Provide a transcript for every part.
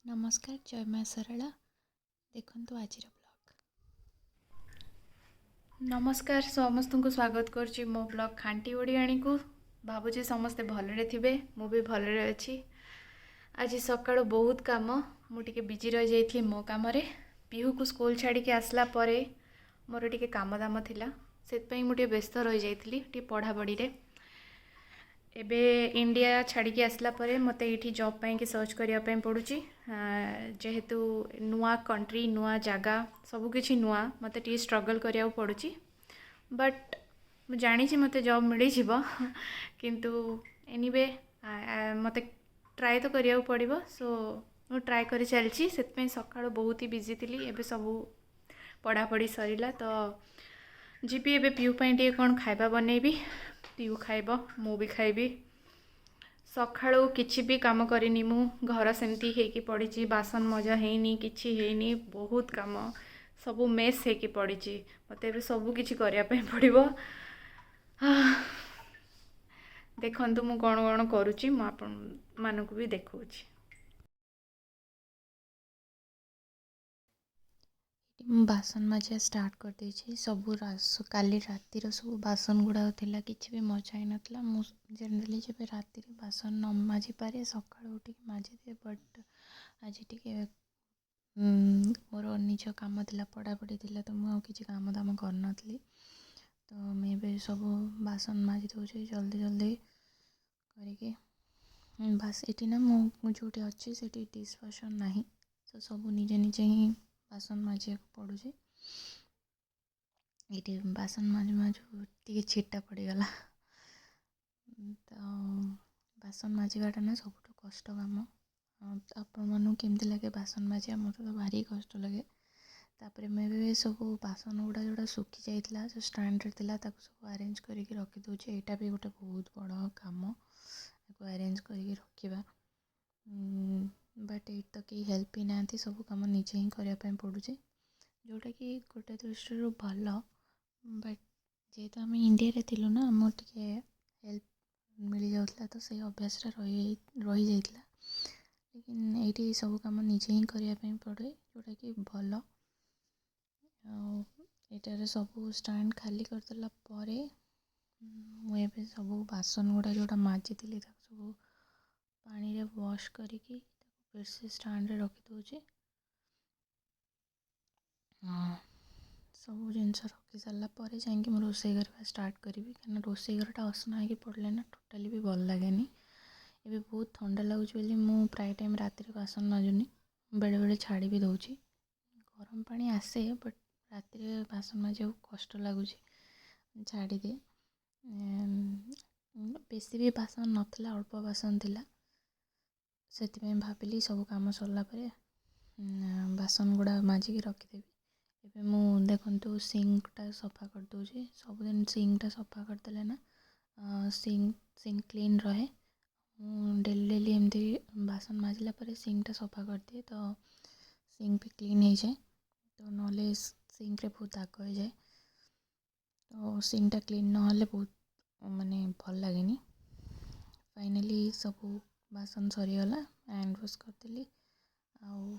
नमस्कार जय माँ सरला देखु आज ब्लॉग। नमस्कार समस्त को स्वागत करुच्ची मो ब्लॉग खांटी ओडियाणी को। भावुची समस्ते भलरे थिबे, मु भी भलरे अच्छी। आज सकाळु बहुत काम मुझे बिजी रही जाइए मो काम रे। पीहू को स्कूल छाड़ी के आसला परे मोर टिके काम दाम थिला, सेतपई मु टिके व्यस्त रही जाइथिली टिके पढ़ापढ़ी रे। एबे इंडिया छाड़ी के आसला परे मते एठी जॉब पाई के सर्च करिया पाई पड़ुची। जेहेतु नुआ कंट्री नुआ जगह सब किछि नुआ मते टी स्ट्रगल करिया पड़ुची। बट मु जानी छी मते जॉब मिली जिवो किंतु एनीवे मते ट्राए तो करिया पड़िबो। सो मु ट्राए करि चलची। सेतपई सकाळ बहुत ही बिजी थिली। एबे सब पढ़ापढ़ी सरिला तो जीपी एबे पीयू पाई टिके कोन खाइबा बनेबी। पीयू खाइब मु भी खाइबी। सकाळु किछि भी काम करिनी मु, घर सेमती हेकी पड़ीची, बासन मजा हेनी किछि हेनी, बहुत काम सबू मेस हेकी पड़ीची। मते एबे सबू किछि करिया पे पड़िबो। देखंतु मु कोन कोन करूची, मु आपन मानकु भी देखौची। बासन मजा स्टार्ट कर देछि। सबू काली रातिर सब बासन गुड़ा थिला, किछि भी मजा ही नथला। मु जनरली जब राति रे बासन न माजी पारे सकाळ उठी माजी दे। बट आज टिके मोर निज काम थिला, पढ़ापढ़ी थिला, तो मु किछि काम दाम कर नथली। तो मैं भी सब बासन माजी दउछि जल्दी जल्दी करके। बस एटी ना मु जोटी अच्छी से डिश वासन नहीं, तो सब निजे निजे ही बासन माजिया पड़ुचे। ये बासन माजु माजु टी छिटा पड़गला। तो बासन माजिबाटा ना सब कष्ट काम। आपण मानू केमती लगे बासन माजिया? मत तो भारी कष्ट लगे। तापर मैं भी सब बासन गुड़ा जोड़ा सुखी जाइला जो स्टैंड थिला ताको सब अरेंज करके रखी दउचे। एटा भी गोटे बहुत बड़ काम ताको अरेंज करके रखिबा। बट ये तो कहीं हेल्प ही ना, सब कम निजे ही करने पड़ुचे, जोटा कि गोटे दृष्टि भल। बट जेहेतु आम इंडिया रे थिलु ना, आम टिके हेल्प मिल जाउतला, तो से अभ्यास रही जाइतला। लेकिन ये सब कम निजे ही करने पड़े, जोटा कि भल। एटार सब स्टैंड खाली करदेला परे मुझे सब बासन गुड़ा जोटा माजी थी सब पानी रे वॉश करके फिर से स्टैंड रे रखी दउचे। सब जिन रखी सारा पर जाकि मैं रोसे करवा स्टार्ट करी, क्या रोसे घरटा असना हो पड़े ना टोटाली भी भल लगे। ये बहुत ठंडा लगुच मु प्राय टाइम राति बासन माजुनी, बेले बेले छाड़ी भी दौची। गरम पानी आसे बट राति बासन माजा कष्ट लगुच, छाड़ी दे। बेसी भी बासन नथिला, अल्प बासन थिला, से भाविली सब कम सरला बासन गुड़ा माजिकी रखीदेवी। एबे मु देखंतु सिंकटा सफा कर दूची। सबुदिन सिंकटा सफा करदेले ना सिंक क्लीन रहे। डेली डेली एमती बासन माजिला परे सिंकटा सफा कर दिए, तो सिंक भी क्लीन हो जाए। तो नले सिंक रे बहुत दाग हो जाए, तो सिंकटा क्लीन नहले बहुत माने भल लगे। फाइनली सब बासन सरीगला, हैंड वॉश करदेली। आउ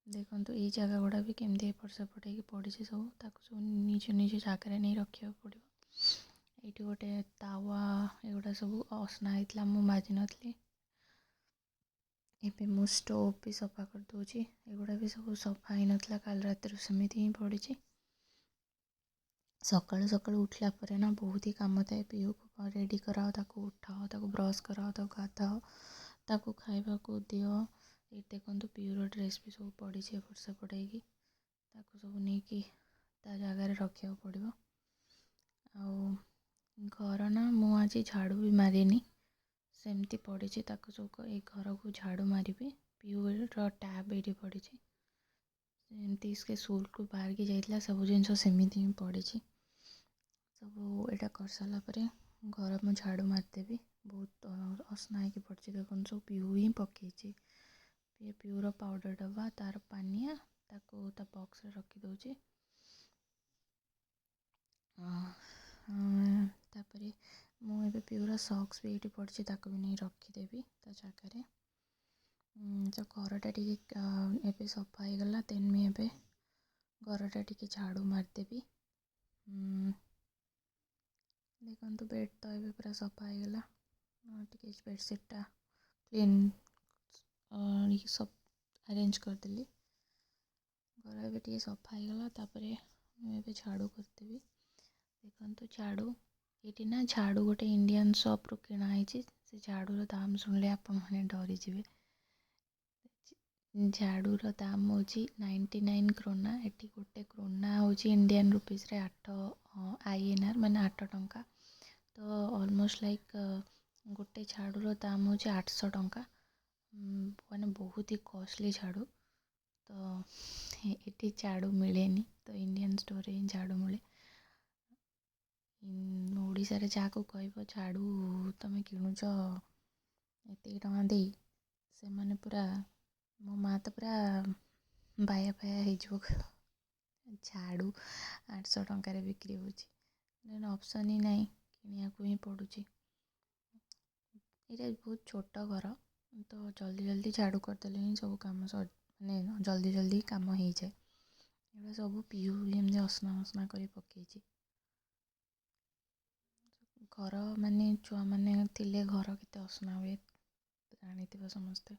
देखो ये जगह गुड़ा भी केमती एपट सेपट हो पड़ी सब, ताको सब निज निज जगह नहीं रखा पड़ो। ये गोटे तावा एगुड़ा सब असना होता मु माजी नी। एबे मु स्टोव भी सफा कर दूची। एगुड़ा भी सब सफा ही नथला, काल रात सेमती ही पड़ी। सकाळु सकाळु उठला परे ना बहुत ही काम थाए। पीहू को रेडी कराओ, ताको उठाओ, ताको ब्रश कराओ, ताको गाधाओ, ताको खाइबा को दियो। ये देखो पीयूर ड्रेस भी सब पड़ी एपट सेपट हो, सब नहीं ता जगार रखा पड़ो। घर ना मु आज झाड़ू भी मारिनी, सेमती पड़ी सब ये घर को झाड़ू मारि। पीयूर टैब ये पड़ी एमती इसके स्कूल को बाहर की जाइला, सब जिन सेमती ही पड़ी। सब एटा कर सारा घर में झाड़ू मारदेवी। बहुत असना हो पड़ी देखो सब पीहू ही पकई। पीयूर पाउडर डब्बा तार पानिया ताको ता बॉक्स रे रखी दउची। तापरे मु एबे पीयूर सॉक्स भी ये पड़ी, ताको भी नहीं रखीदेवी ता जगह। ତ ଘରଟା ଟିକେ ଏବେ ସଫା ହେଇଗଲା। ଦେନ୍ ମୁଁ ଏବେ ଘରଟା ଟିକେ ଝାଡ଼ୁ ମାରିଦେବି। ଦେଖନ୍ତୁ ବେଡ଼୍ ତ ଏବେ ପୁରା ସଫା ହେଇଗଲା। ଟିକେ ବେଡ଼ସିଟ୍ଟା କ୍ଲିନ୍ ସବୁ ଆରେଞ୍ଜ କରିଦେଲି। ଘର ଏବେ ଟିକେ ସଫା ହେଇଗଲା। ତାପରେ ମୁଁ ଏବେ ଝାଡ଼ୁ କରିଦେବି। ଦେଖନ୍ତୁ ଝାଡ଼ୁ, ଏଇଠି ନା ଝାଡ଼ୁ ଗୋଟେ ଇଣ୍ଡିଆନ୍ ସପ୍ରୁ କିଣା ହେଇଛି। ସେ ଝାଡ଼ୁର ଦାମ୍ ଶୁଣିଲେ ଆପଣମାନେ ଡରିଯିବେ। ଝାଡ଼ୁର ଦାମ୍ ହେଉଛି 99 କ୍ରୋନା। ଏଠି ଗୋଟେ କ୍ରୋନା ହେଉଛି ଇଣ୍ଡିଆନ୍ ରୁପିଜ୍ରେ 8 INR ମାନେ 8 ଟଙ୍କା। ତ ଅଲମୋଷ୍ଟ ଲାଇକ୍ ଗୋଟେ ଝାଡ଼ୁର ଦାମ୍ ହେଉଛି 800 ଟଙ୍କା। ମାନେ ବହୁତ ହି କଷ୍ଟଲି ଝାଡ଼ୁ। ତ ଏଠି ଝାଡ଼ୁ ମିଳେନି, ତ ଇଣ୍ଡିଆନ୍ ଷ୍ଟୋରରେ ହିଁ ଝାଡ଼ୁ ମିଳେ। ଓଡ଼ିଶାରେ ଯାହାକୁ କହିବ ଝାଡ଼ୁ ତମେ କିଣୁଛ ଏତିକି ଟଙ୍କା ଦେଇ, ସେମାନେ ପୁରା, ମୋ ମା ତ ପୁରା ବାୟା ବାୟା ହେଇଯିବ। ଝାଡ଼ୁ 800 ଟଙ୍କାରେ ବିକ୍ରି ହେଉଛି। ଦେନ୍ ଅପସନ୍ ହିଁ ନାହିଁ, କିଣିବାକୁ ହିଁ ପଡ଼ୁଛି। ଏଇଟା ବହୁତ ଛୋଟ ଘର, ତ ଜଲ୍ଦି ଜଲ୍ଦି ଝାଡ଼ୁ କରିଦେଲେ ହିଁ ସବୁ କାମ ମାନେ ଜଲ୍ଦି ଜଲ୍ଦି କାମ ହେଇଯାଏ। ଏଗୁଡ଼ା ସବୁ ପିହୁ ଏମିତି ଅସନା ମସନା କରି ପକେଇଛି। ଘର ମାନେ ଛୁଆମାନେ ଥିଲେ ଘର କେତେ ଅସନା ହୁଏ ଜାଣିଥିବ ସମସ୍ତେ।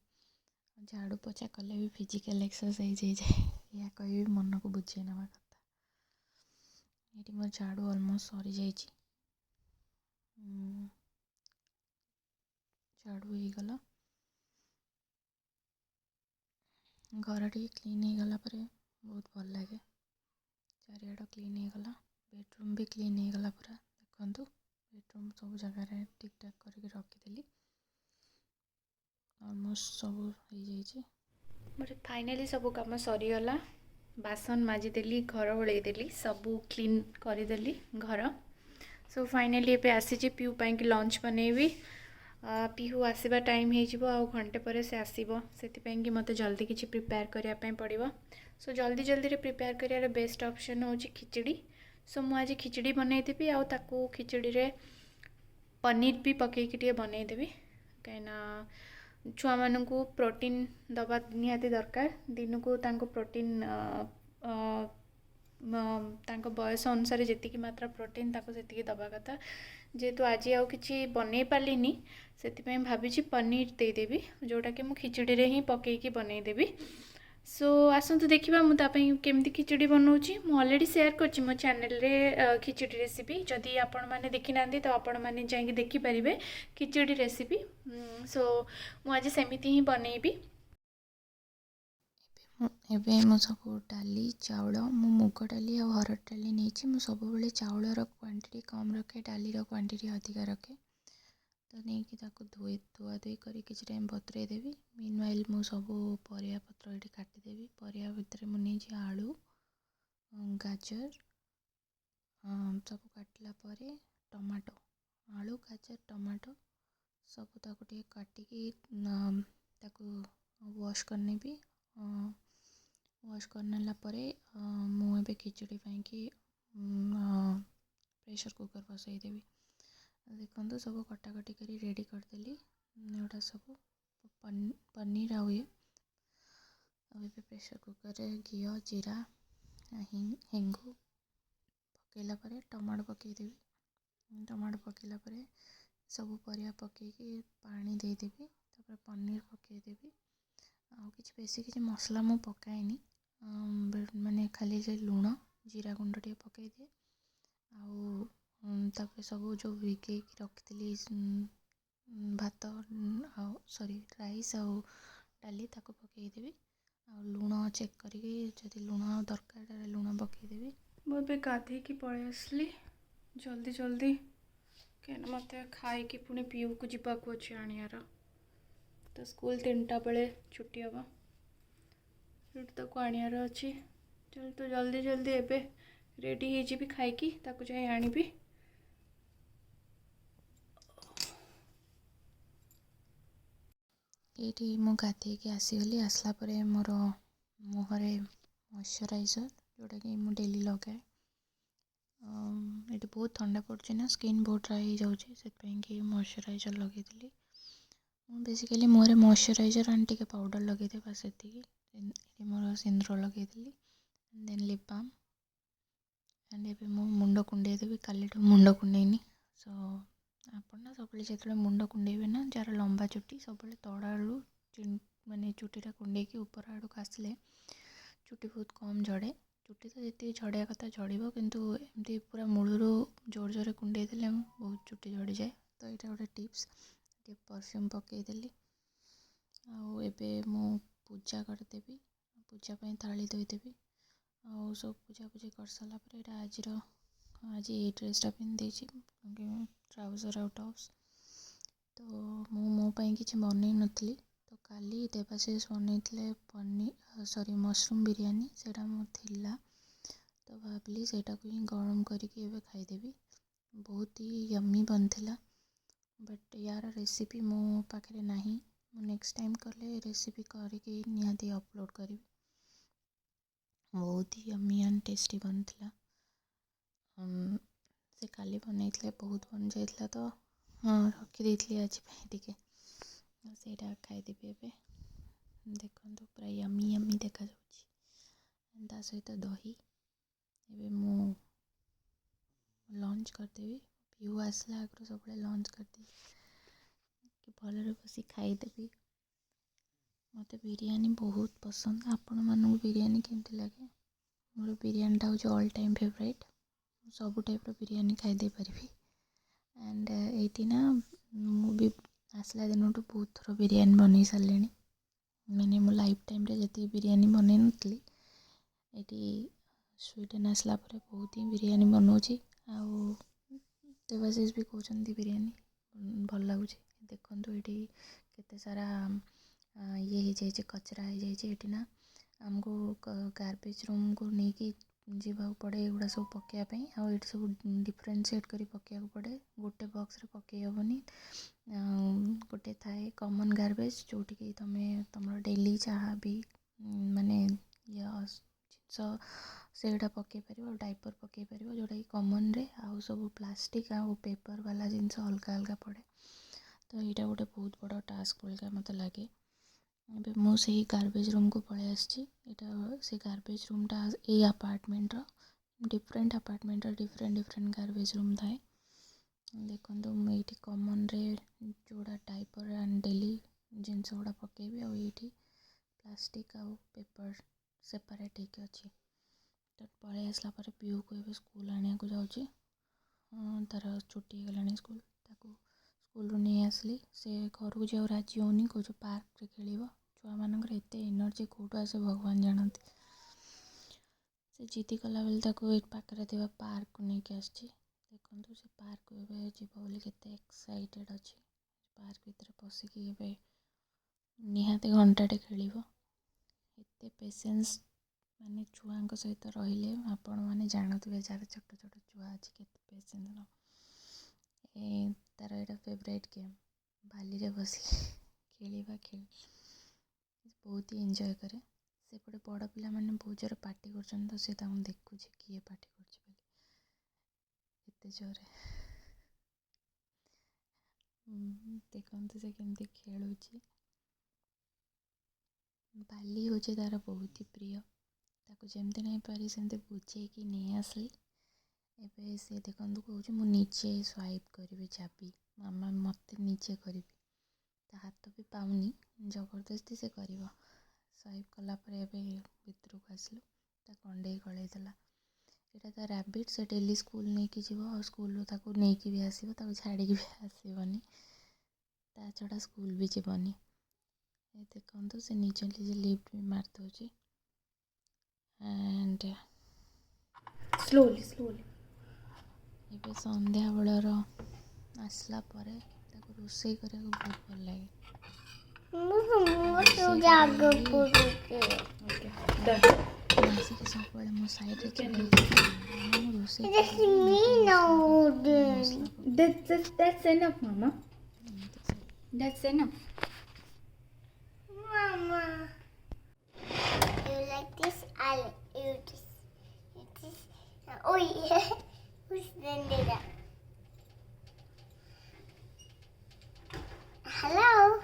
ଝାଡ଼ୁ ପୋଛା କଲେ ବି ଫିଜିକାଲ୍ ଏକ୍ସରସାଇଜ୍ ହେଇଯାଏ। ଏହା କହିବି ମନକୁ ବୁଝେଇ ନେବା କଥା। ଏଇଠି ମୋ ଝାଡ଼ୁ ଅଲମୋଷ୍ଟ ସରିଯାଇଛି। ଝାଡ଼ୁ ହେଇଗଲା। ଘର ଟିକେ କ୍ଲିନ୍ ହେଇଗଲା ପରେ ବହୁତ ଭଲ ଲାଗେ। ଚାରିଆଡ଼ କ୍ଲିନ୍ ହେଇଗଲା। ବେଡ଼ରୁମ୍ ବି କ୍ଲିନ୍ ହେଇଗଲା ପୁରା। ଦେଖନ୍ତୁ ବେଡ଼ରୁମ୍ ସବୁ ଜାଗାରେ ଠିକ୍ ଠାକ୍ କରିକି ରଖିଦେଲି। ଅଲମୋଷ୍ଟ ସବୁ ହେଇଯାଇଛି। ମୋର ଫାଇନାଲି ସବୁ କାମ ସରିଗଲା। ବାସନ ମାଜିଦେଲି, ଘର ଓଳେଇଦେଲି, ସବୁ କ୍ଲିନ୍ କରିଦେଲି ଘର। ସୋ ଫାଇନାଲି ଏବେ ଆସିଛି ପିହୁ ପାଇଁକି ଲଞ୍ଚ ବନେଇବି। ପିହୁ ଆସିବା ଟାଇମ୍ ହେଇଯିବ, ଆଉ ଘଣ୍ଟେ ପରେ ସେ ଆସିବ। ସେଥିପାଇଁକି ମୋତେ ଜଲ୍ଦି କିଛି ପ୍ରିପେୟାର କରିବା ପାଇଁ ପଡ଼ିବ। ସୋ ଜଲ୍ଦି ଜଲ୍ଦିରେ ପ୍ରିପେୟାର କରିବାର ବେଷ୍ଟ ଅପସନ୍ ହେଉଛି ଖିଚୁଡ଼ି। ସୋ ମୁଁ ଆଜି ଖିଚୁଡ଼ି ବନେଇଦେବି, ଆଉ ତାକୁ ଖିଚୁଡ଼ିରେ ପନିର ବି ପକେଇକି ଟିକେ ବନେଇଦେବି। କାହିଁକିନା ଛୁଆମାନଙ୍କୁ ପ୍ରୋଟିନ୍ ଦେବା ନିହାତି ଦରକାର। ଦିନକୁ ତାଙ୍କୁ ପ୍ରୋଟିନ୍ ତାଙ୍କ ବୟସ ଅନୁସାରେ ଯେତିକି ମାତ୍ରା ପ୍ରୋଟିନ୍ ତାକୁ ସେତିକି ଦେବା କଥା। ଯେହେତୁ ଆଜି ଆଉ କିଛି ବନେଇ ପାରିଲିନି, ସେଥିପାଇଁ ଭାବିଛି ପନିର ଦେଇଦେବି, ଯେଉଁଟାକି ମୁଁ ଖିଚୁଡ଼ିରେ ହିଁ ପକେଇକି ବନେଇଦେବି। ସୋ ଆସନ୍ତୁ ଦେଖିବା ମୁଁ ତା ପାଇଁ କେମିତି ଖିଚୁଡ଼ି ବନାଉଛି। ମୁଁ ଅଲରେଡ଼ି ସେୟାର କରିଛି ମୋ ଚ୍ୟାନେଲରେ ଖିଚୁଡ଼ି ରେସିପି। ଯଦି ଆପଣମାନେ ଦେଖିନାହାନ୍ତି ତ ଆପଣମାନେ ଯାଇକି ଦେଖିପାରିବେ ଖିଚୁଡ଼ି ରେସିପି। ସୋ ମୁଁ ଆଜି ସେମିତି ହିଁ ବନେଇବି। ଏବେ ମୁଁ ସବୁ ଡାଲି, ଚାଉଳ, ମୁଁ ମୁଗ ଡାଲି ଆଉ ହରଡ଼ ଡାଲି ନେଇଛି। ମୁଁ ସବୁବେଳେ ଚାଉଳର କ୍ୱାଣ୍ଟିଟି କମ୍ ରଖେ, ଡାଲିର କ୍ୱାଣ୍ଟିଟି ଅଧିକା ରଖେ। ତ ନେଇକି ତାକୁ ଧୁଆଧୁଇ କରି କିଛି ଟାଇମ୍ ବତୁରେଇ ଦେବି। ମିନୱାଇଲ୍ ମୁଁ ସବୁ ପରିବା ପତ୍ର ଏଠି କାଟିଦେବି। ପରିବା ଭିତରେ ମୁଁ ନେଇଛି ଆଳୁ, ଗାଜର, ସବୁ କାଟିଲା ପରେ ଟମାଟୋ, ଆଳୁ, ଗାଜର, ଟମାଟୋ ସବୁ ତାକୁ ଟିକେ କାଟିକି ତାକୁ ୱାଶ୍ କରିନେବି। ୱାଶ୍ କରିନେଲା ପରେ ମୁଁ ଏବେ ଖିଚୁଡ଼ି ପାଇଁକି ପ୍ରେସର୍ କୁକର୍ ବସାଇଦେବି। ଦେଖନ୍ତୁ ସବୁ କଟାକଟି କରି ରେଡ଼ି କରିଦେଲି। ଏଗୁଡ଼ା ସବୁ ପନିର ଆଉ ଏବେ ପ୍ରେସର୍ କୁକର୍ରେ ଘିଅ, ଜିରା, ହେଙ୍ଗୁ ପକାଇଲା ପରେ ଟମାଟୋ ପକାଇଦେବି। ଟମାଟୋ ପକାଇଲା ପରେ ସବୁ ପରିବା ପକାଇକି ପାଣି ଦେଇଦେବି। ତାପରେ ପନିର ପକାଇଦେବି। ଆଉ ବେଶୀ କିଛି ମସଲା ମୁଁ ପକାଏନି। ମାନେ ଖାଲି ସେ ଲୁଣ, ଜିରା ଗୁଣ୍ଡ ଟିକେ ପକାଇଦିଏ। ଆଉ ତାପରେ ସବୁ ଯେଉଁ ଭିଗେଇକି ରଖିଥିଲି ଭାତ ରାଇସ୍ ଆଉ ଡାଲି ତାକୁ ପକାଇଦେବି। ଆଉ ଲୁଣ ଚେକ୍ କରିକି ଯଦି ଲୁଣ ଦରକାର ତାହେଲେ ଲୁଣ ପକାଇଦେବି। ମୁଁ ଏବେ ଗାଧେଇକି ପଳେଇ ଆସିଲି ଜଲ୍ଦି କାହିଁକିନା ମୋତେ ଖାଇକି ପୁଣି ପିୟୁକୁ ଯିବାକୁ ଅଛି ଆଣିବାର। ତ ସ୍କୁଲ 3ଟା ବେଳେ ଛୁଟି ହେବ। ସେଠୁ ତାକୁ ଆଣିବାର ଅଛି। ତ ଜଲ୍ଦି ଏବେ ରେଡ଼ି ହେଇଯିବି ଖାଇକି ତାକୁ ଯାଇ ଆଣିବି। ଏଇଠି ମୁଁ ଗାଧେଇକି ଆସିଗଲି। ଆସିଲା ପରେ ମୋର ମୁହଁରେ ମଇଶ୍ଚରାଇଜର୍ ଯେଉଁଟାକି ମୁଁ ଡେଲି ଲଗାଏ। ଏଠି ବହୁତ ଥଣ୍ଡା ପଡ଼ୁଛି ନା, ସ୍କିନ୍ ବହୁତ ଡ୍ରାଏ ହେଇଯାଉଛି, ସେଥିପାଇଁକି ମଇଶ୍ଚରାଇଜର୍ ଲଗାଇଥିଲି। ମୁଁ ବେସିକାଲି ମୁହଁରେ ମୟଶ୍ଚରାଇଜର୍ ଆଣ୍ଡ ଟିକେ ପାଉଡ଼ର ଲଗେଇଦିଏ, ବାସ୍ ସେତିକି। ଏଠି ମୋର ସିନ୍ଦୁର ଲଗେଇଥିଲି, ଦେନ୍ ଲିପ୍ ବାମ୍ ଆଣ୍ଡ ଏବେ ମୁଁ ମୁଣ୍ଡ କୁଣ୍ଡେଇ ଦେବି। କାଲିଠୁ ମୁଣ୍ଡ କୁଣ୍ଡେଇନି। ସୋ ଆପଣ ନା ସବୁବେଳେ ଯେତେବେଳେ ମୁଣ୍ଡ କୁଣ୍ଡେଇବେ ନା, ଯାହାର ଲମ୍ବା ଚୁଟି, ସବୁବେଳେ ତଳ ଆଡ଼ୁ ମାନେ ଚୁଟିଟା କୁଣ୍ଡେଇକି ଉପର ଆଡ଼କୁ ଆସିଲେ ଚୁଟି ବହୁତ କମ୍ ଝଡ଼େ। ଚୁଟି ତ ଯେତିକି ଝଡ଼ିବା କଥା ଝଡ଼ିବ, କିନ୍ତୁ ଏମିତି ପୁରା ମୂଳରୁ ଜୋର ଜୋରରେ କୁଣ୍ଡେଇ ଦେଲେ ବହୁତ ଚୁଟି ଝଡ଼ିଯାଏ। ତ ଏଇଟା ଗୋଟେ ଟିପ୍ସ। ଟିକେ ପରଫ୍ୟୁମ୍ ପକାଇଦେଲି। ଆଉ ଏବେ ମୁଁ ପୂଜା କରିଦେବି। ପୂଜା ପାଇଁ ଥାଳି ଧୋଇଦେବି। ଆଉ ସବୁ ପୂଜାପୂଜି କରିସାରିଲା ପରେ ଏଇଟା ଆଜି ଏଇ ଡ୍ରେସ୍ଟା ପିନ୍ଧିଦେଇଛି, ଟ୍ରାଉଜର୍ ଆଉ ଟପ୍ସ। ତ ମୁଁ ମୋ ପାଇଁ କିଛି ବନେଇ ନଥିଲି। ତ କାଲି ଦେବାଶିଷ ବନେଇଥିଲେ ମସରୁମ୍ ବିରିୟାନୀ, ସେଇଟା ମୋର ଥିଲା। ତ ଭାବିଲି ସେଇଟାକୁ ହିଁ ଗରମ କରିକି ଏବେ ଖାଇଦେବି। ବହୁତ ହି ୟମ୍ମି ବନିଥିଲା। ବଟ୍ ୟାର ରେସିପି ମୋ ପାଖରେ ନାହିଁ। ମୁଁ ନେକ୍ସଟ ଟାଇମ୍ କଲେ ରେସିପି କରିକି ନିହାତି ଅପଲୋଡ଼ କରିବି। ବହୁତ ହି ୟମ୍ମି ଆଣ୍ଡ ଟେଷ୍ଟି ବନିଥିଲା। ସେ କାଲି ବନେଇଥିଲେ, ବହୁତ ବନିଯାଇଥିଲା, ତ ରଖିଦେଇଥିଲି ଆଜି ପାଇଁ ଟିକେ। ସେଇଟା ଖାଇଦେବି ଏବେ। ଦେଖନ୍ତୁ ପୁରା ୟମ୍ମି ୟମ୍ମି ଦେଖାଯାଉଛି। ତା ସହିତ ଦହି। ଏବେ ମୁଁ ଲଞ୍ଚ କରିଦେବି। ଭିଉ ଆସିଲା ଆଗରୁ ସବୁବେଳେ ଲଞ୍ଚ କରିଦେବି କି ଭଲରେ ବସି ଖାଇଦେବି। ମୋତେ ବିରିୟାନୀ ବହୁତ ପସନ୍ଦ। ଆପଣମାନଙ୍କୁ ବିରିୟାନୀ କେମିତି ଲାଗେ? ମୋର ବିରିୟାନୀଟା ହେଉଛି ଅଲ୍ ଟାଇମ୍ ଫେଭରାଇଟ୍। ମୁଁ ସବୁ ଟାଇପ୍ର ବିରିୟାନୀ ଖାଇଦେଇ ପାରିବି। ଆଣ୍ଡ ଏଇଠି ନା ମୁଁ ବି ଆସିଲା ଦିନଠୁ ବହୁତ ଥର ବିରିୟାନୀ ବନେଇ ସାରିଲିଣି। ମାନେ ମୋ ଲାଇଫ୍ ଟାଇମ୍ରେ ଯେତିକି ବିରିୟାନୀ ବନେଇ ନଥିଲି, ଏଇଠି ସ୍ୱିଡ଼େନ୍ ଆସିଲା ପରେ ବହୁତ ହିଁ ବିରିୟାନୀ ବନାଉଛି। ଆଉ ଦେବାଶିଷ ବି କହୁଛନ୍ତି ବିରିୟାନୀ ଭଲ ଲାଗୁଛି। ଦେଖନ୍ତୁ ଏଇଠି କେତେ ସାରା ଇଏ ହେଇଯାଇଛି, କଚରା ହେଇଯାଇଛି। ଏଠି ନା ଆମକୁ ଗାର୍ବେଜ୍ ରୁମ୍କୁ ନେଇକି ଯିବାକୁ ପଡ଼େ ଏଗୁଡ଼ା ସବୁ ପକାଇବା ପାଇଁ। ଆଉ ଏଇଠି ସବୁ ଡିଫରେନ୍ସିଏଟ୍ କରି ପକାଇବାକୁ ପଡ଼େ। ଗୋଟେ ବକ୍ସରେ ପକାଇ ହେବନି। ଗୋଟେ ଥାଏ କମନ୍ ଗାର୍ବେଜ୍, ଯେଉଁଠିକି ତମର ଡେଲି ଯାହା ବି ମାନେ ଜିନିଷ ସେଇଟା ପକାଇ ପାରିବ। ଆଉ ଡାଇପର୍ ପକାଇ ପାରିବ, ଯେଉଁଟାକି କମନ୍ରେ। ଆଉ ସବୁ ପ୍ଲାଷ୍ଟିକ୍ ଆଉ ପେପର୍ ବାଲା ଜିନିଷ ଅଲଗା ଅଲଗା ପଡ଼େ। ତ ଏଇଟା ଗୋଟେ ବହୁତ ବଡ଼ ଟାସ୍କ ଭଳିକା ମୋତେ ଲାଗେ। ଏବେ ମୁଁ ସେଇ ଗାର୍ବେଜ୍ ରୁମ୍କୁ ପଳେଇ ଆସିଛି। ଏଇଟା ସେ ଗାର୍ବେଜ୍ ରୁମ୍ଟା ଏଇ ଆପାର୍ଟମେଣ୍ଟର ଡିଫରେଣ୍ଟ ଡିଫରେଣ୍ଟ ଗାର୍ବେଜ୍ ରୁମ୍ ଥାଏ। ଦେଖନ୍ତୁ ମୁଁ ଏଇଠି କମନ୍ରେ ଯେଉଁଟା ଡାଇପର୍ ଆଣ୍ଡ ଡେଲି ଜିନିଷ ଗୁଡ଼ା ପକାଇବି, ଆଉ ଏଇଠି ପ୍ଲାଷ୍ଟିକ୍ ଆଉ ପେପର୍ ସେପାରେଟ୍ ହେଇକି ଅଛି। ତ ପଳେଇ ଆସିଲା ପରେ ପିୟୁକୁ ଏବେ ସ୍କୁଲ୍ ଆଣିବାକୁ ଯାଉଛି। ତାର ଛୁଟି ହେଇଗଲାଣି ସ୍କୁଲ୍। ତାକୁ ସ୍କୁଲରୁ ନେଇ ଆସିଲି। ସେ ଘରକୁ ଯିବାକୁ ରାଜି ହେଉନି, କହୁଛି ପାର୍କରେ ଖେଳିବ। ଛୁଆମାନଙ୍କର ଏତେ ଏନର୍ଜି କେଉଁଠୁ ଆସେ ଭଗବାନ ଜାଣନ୍ତି। ସେ ଜିଦି କଲାବେଳେ ତାକୁ ଏଇ ପାଖରେ ଥିବା ପାର୍କକୁ ନେଇକି ଆସିଛି। ଦେଖନ୍ତୁ ସେ ପାର୍କକୁ ଏବେ ଯିବ ବୋଲି କେତେ ଏକ୍ସାଇଟେଡ଼୍ ଅଛି। ପାର୍କ ଭିତରେ ପଶିକି ଏବେ ନିହାତି ଘଣ୍ଟାଟେ ଖେଳିବ। ଏତେ ପେସେନ୍ସ ମାନେ ଛୁଆଙ୍କ ସହିତ ରହିଲେ ଆପଣମାନେ ଜାଣୁଥିବେ, ଯାହାର ଛୋଟ ଛୋଟ ଛୁଆ ଅଛି କେତେ ପେସେନ୍ସ ନ। ତାର ଏଇଟା ଫେଭରାଇଟ୍ ଗେମ୍। ବାଲିରେ ବସିକି ଖେଳିବା ବହୁତ ହି ଏନ୍ଜୟ କରେ। ସେପଟେ ବଡ଼ ପିଲାମାନେ ବହୁତ ଜୋରେ ପାଟି କରୁଛନ୍ତି, ତ ସେ ତାଙ୍କୁ ଦେଖୁଛି କିଏ ପାଟି କରୁଛି ବୋଲି ଏତେ ଜୋରେ। ଦେଖନ୍ତୁ ସେ କେମିତି ଖେଳୁଛି। ବାଲି ହେଉଛି ତାର ବହୁତ ହି ପ୍ରିୟ। ତାକୁ ଯେମିତି ନାହିଁ ପାରି ସେମିତି ବୁଝେଇକି ନେଇ ଆସିଲି। ଏବେ ସେ ଦେଖନ୍ତୁ କହୁଛି ମୁଁ ନିଜେ ସ୍ୱାଇପ୍ କରିବି ଚାବି, ମାମା ମୋତେ ନିଜେ କରିବି। ତା ହାତ ବି ପାଉନି, ଜବରଦସ୍ତି ସେ କରିବ। ସ୍ୱାଇପ୍ କଲା ପରେ ଏବେ ଭିତରକୁ ଆସିଲୁ। ତା କଣ୍ଢେଇ ଗଳେଇ ଦେଲା। ଏଇଟା ତା ରାବିଟ୍। ସେ ଡେଲି ସ୍କୁଲ୍ ନେଇକି ଯିବ, ଆଉ ସ୍କୁଲରୁ ତାକୁ ନେଇକି ବି ଆସିବ, ତାକୁ ଛାଡ଼ିକି ବି ଆସିବନି। ତା ଛଡ଼ା ସ୍କୁଲ୍ ବି ଯିବନି। ଦେଖନ୍ତୁ ସେ ନିଜେ ଲିଫ୍ଟ ବି ମାରି ଦେଉଛି। ଆଣ୍ଡ ସ୍ଲୋଲି ଏବେ ସନ୍ଧ୍ୟାବେଳର ଆସିଲା ପରେ ତାକୁ ରୋଷେଇ କରିବାକୁ ବହୁତ ଭଲ ଲାଗେ। ଆସିକି ସବୁବେଳେ ମୋ ସାଇଡ଼ରେ ଛିଡ଼ା ହେଇକି ମୁଁ ରୋଷେଇ That's enough, Mama. That's enough. Mama, you like this? I like you this. This. Oh yeah. Who's done that? Hello.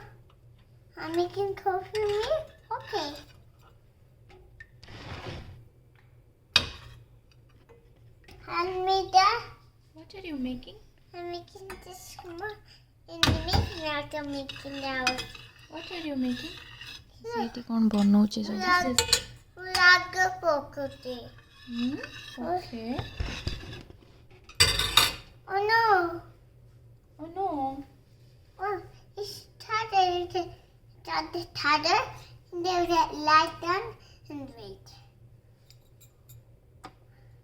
What are you making? I'm making this more. And I'm making out of making out. What are you making? ସେଇଠି କ'ଣ ବନଉଛି ସବୁ Lag pocket. Okay. Oh no. Oh no. Oh, it's tighter. It's tighter. And there's a light down and wait.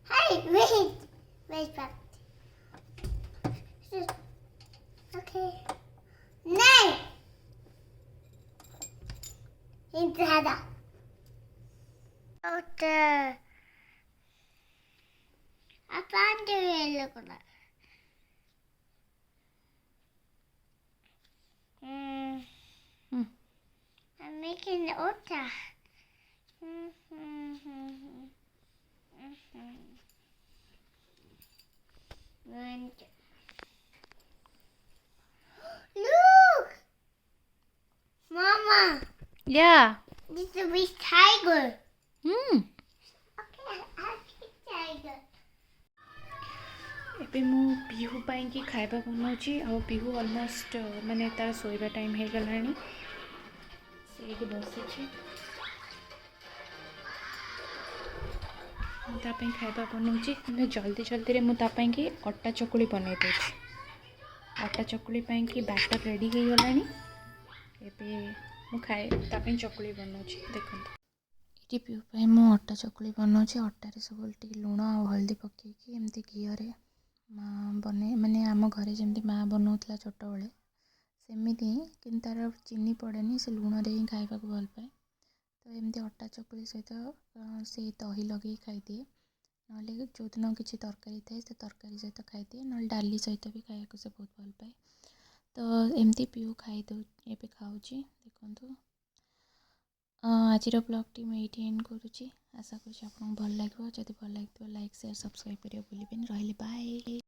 Hey, wait. Wait back. Okay. No. Entrada. Okay. I found the yellow color. I'm making the otter. And look, Mama, Yeah. this is a big tiger. Okay, I'll take tiger. ଏବେ ମୁଁ ପିହୁ ପାଇଁକି ଖାଇବା ବନାଉଛି ଆଉ Pihu almost ମାନେ ତାର ଶୋଇବା time ହେଇଗଲାଣି ସେଇଠି ବସିଛି ମୁଁ ତା ପାଇଁ ଖାଇବା ବନାଉଛି କିନ୍ତୁ ଜଲ୍ଦିରେ ମୁଁ ତା ପାଇଁକି ଅଟା ଚକୁଳି ବନେଇ ଦେଉଛି ଅଟା ଚକୁଳି ପାଇଁକି ବ୍ୟାଟର ରେଡ଼ି ହେଇଗଲାଣି ଏବେ ମୁଁ ତା ପାଇଁ ଚକୁଳି ବନାଉଛି ଦେଖନ୍ତୁ ଏଠି ପିଉ ପାଇଁ ମୁଁ ଅଟା ଚକୁଳି ବନାଉଛି ଅଟାରେ ସବୁ ଟିକେ ଲୁଣ ଆଉ ହଳଦୀ ପକେଇକି ଏମିତି ଘିଅରେ ବନେଇ ମାନେ ଆମ ଘରେ ଯେମିତି ମାଆ ବନାଉଥିଲା ଛୋଟବେଳେ ସେମିତି ହିଁ କିନ୍ତୁ ତା'ର ଚିନି ପଡ଼େନି ସେ ଲୁଣରେ ହିଁ ଖାଇବାକୁ ଭଲ ପାଏ ତ ଏମିତି ଅଟା ଚକୁଳି ସହିତ ସେଇ ଦହି ଲଗେଇକି ଖାଇଦିଏ ନହେଲେ ଯେଉଁଦିନ କିଛି ତରକାରୀ ଥାଏ ସେ ତରକାରୀ ସହିତ ଖାଇଦିଏ ନହେଲେ ଡାଲି ସହିତ ବି ଖାଇବାକୁ ସେ ବହୁତ ଭଲ ପାଏ ତ ଏମିତି ପିଉ ଏବେ ଖାଉଛି ଦେଖନ୍ତୁ ଆଜିର ବ୍ଲଗ୍ଟି ମୁଁ ଏଇଠି ଏଣ୍ଡ କରୁଛି ଆଶା କରୁଛି ଆପଣଙ୍କୁ ଭଲ ଲାଗିବ ଯଦି ଭଲ ଲାଗିଥିବ ଲାଇକ୍ ସେୟାର ସବସ୍କ୍ରାଇବ୍ କରିବାକୁ ଭୁଲିବେନି ରହିଲି ବାଏ।